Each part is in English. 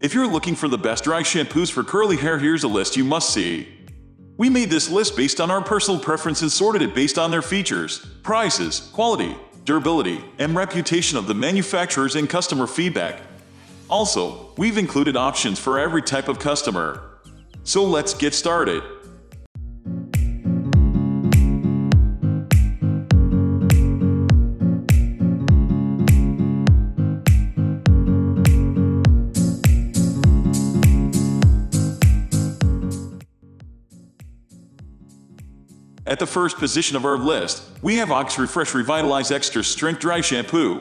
If you're looking for the best dry shampoos for curly hair, here's a list you must see. We made this list based on our personal preferences, sorted it based on their features, prices, quality, durability, and reputation of the manufacturers and customer feedback. Also, we've included options for every type of customer. So let's get started. At the first position of our list, we have Ox Refresh Revitalize Extra Strength Dry Shampoo.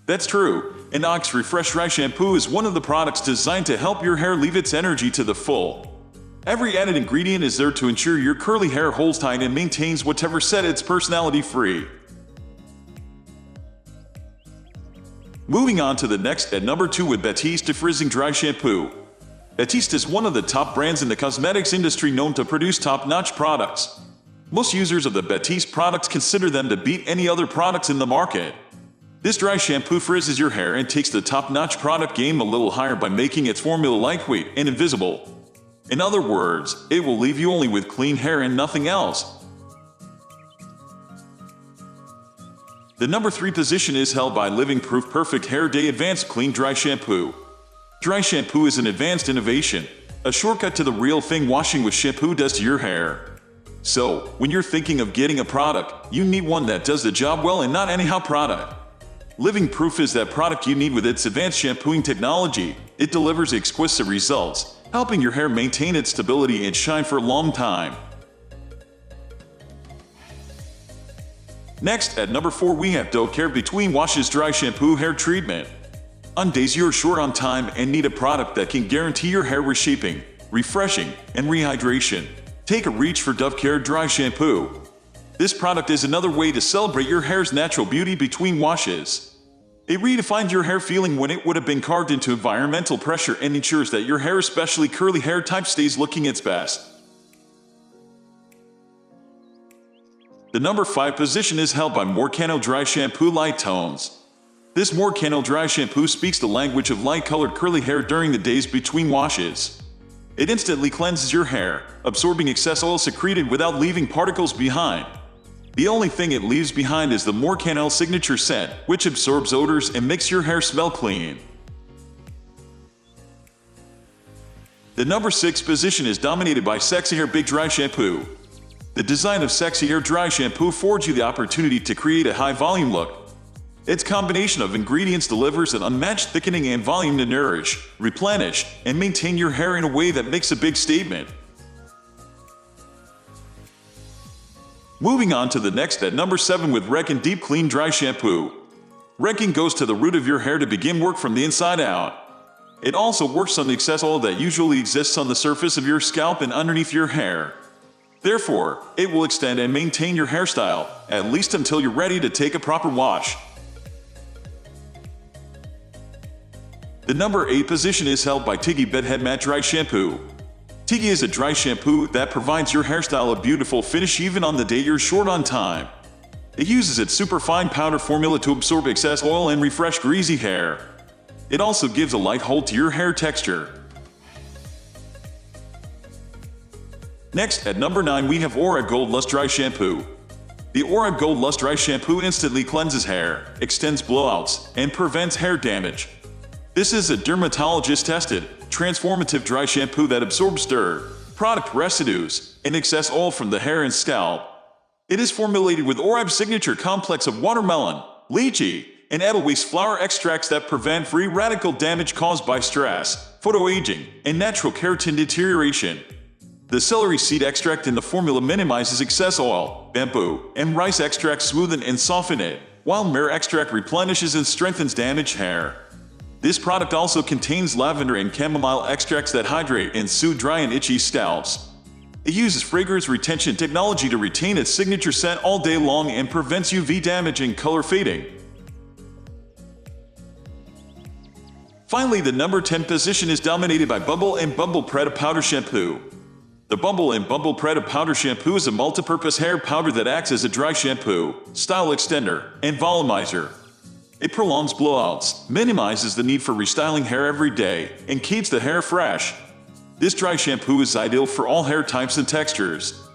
That's true, and Ox Refresh Dry Shampoo is one of the products designed to help your hair leave its energy to the full. Every added ingredient is there to ensure your curly hair holds tight and maintains whatever set its personality free. Moving on to the next at number 2 with Batiste Defrizzing Dry Shampoo. Batiste is one of the top brands in the cosmetics industry, known to produce top-notch products. Most users of the Batiste products consider them to beat any other products in the market. This dry shampoo frizzes your hair and takes the top-notch product game a little higher by making its formula lightweight and invisible. In other words, it will leave you only with clean hair and nothing else. The number 3 position is held by Living Proof Perfect Hair Day Advanced Clean Dry Shampoo. Dry shampoo is an advanced innovation, a shortcut to the real thing washing with shampoo does to your hair. So, when you're thinking of getting a product, you need one that does the job well and not anyhow product. Living Proof is that product you need with its advanced shampooing technology. It delivers exquisite results, helping your hair maintain its stability and shine for a long time. Next, at number 4 we have Care Between Washes Dry Shampoo Hair Treatment. On days you're short on time and need a product that can guarantee your hair reshaping, refreshing, and rehydration, take a reach for Care Dry Shampoo. This product is another way to celebrate your hair's natural beauty between washes. It redefines your hair feeling when it would have been carved into environmental pressure and ensures that your hair, especially curly hair type, stays looking its best. The number 5 position is held by Moroccanoil Dry Shampoo Light Tones. This Moroccanoil Dry Shampoo speaks the language of light-colored curly hair during the days between washes. It instantly cleanses your hair, absorbing excess oil secreted without leaving particles behind. The only thing it leaves behind is the Moroccanoil signature scent, which absorbs odors and makes your hair smell clean. The number 6 position is dominated by SexyHair Big Dry Shampoo. The design of SexyHair Dry Shampoo affords you the opportunity to create a high-volume look. Its combination of ingredients delivers an unmatched thickening and volume to nourish, replenish, and maintain your hair in a way that makes a big statement. Moving on to the next at number 7 with Redken Deep Clean Dry Shampoo. Redken goes to the root of your hair to begin work from the inside out. It also works on the excess oil that usually exists on the surface of your scalp and underneath your hair. Therefore, it will extend and maintain your hairstyle, at least until you're ready to take a proper wash. The number 8 position is held by Tigi Bedhead Matte Dry Shampoo. Tigi is a dry shampoo that provides your hairstyle a beautiful finish even on the day you're short on time. It uses its superfine powder formula to absorb excess oil and refresh greasy hair. It also gives a light hold to your hair texture. Next, at number 9 we have Oribe Gold Lust Dry Shampoo. The Oribe Gold Lust Dry Shampoo instantly cleanses hair, extends blowouts, and prevents hair damage. This is a dermatologist-tested, transformative dry shampoo that absorbs dirt, product residues, and excess oil from the hair and scalp. It is formulated with Oribe's signature complex of watermelon, lychee, and edelweiss flower extracts that prevent free radical damage caused by stress, photoaging, and natural keratin deterioration. The celery seed extract in the formula minimizes excess oil, bamboo, and rice extracts smoothen and soften it, while myrrh extract replenishes and strengthens damaged hair. This product also contains lavender and chamomile extracts that hydrate and soothe dry and itchy scalps. It uses fragrance retention technology to retain its signature scent all day long and prevents UV damage and color fading. Finally, the number 10 position is dominated by Bumble and Bumble Pret-a-Powder Shampoo. The Bumble and Bumble Pret-a-Powder Shampoo is a multi-purpose hair powder that acts as a dry shampoo, style extender, and volumizer. It prolongs blowouts, minimizes the need for restyling hair every day, and keeps the hair fresh. This dry shampoo is ideal for all hair types and textures.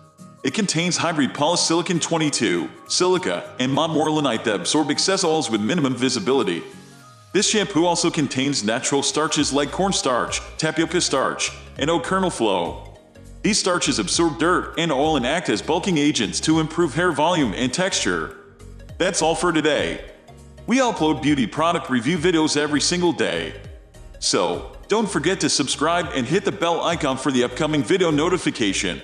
It contains hybrid polysilicon 22, silica, and monoamorolonite that absorb excess oils with minimum visibility. This shampoo also contains natural starches like cornstarch, tapioca starch, and oat kernel flow. These starches absorb dirt and oil and act as bulking agents to improve hair volume and texture. That's all for today. We upload beauty product review videos every single day. So, don't forget to subscribe and hit the bell icon for the upcoming video notification.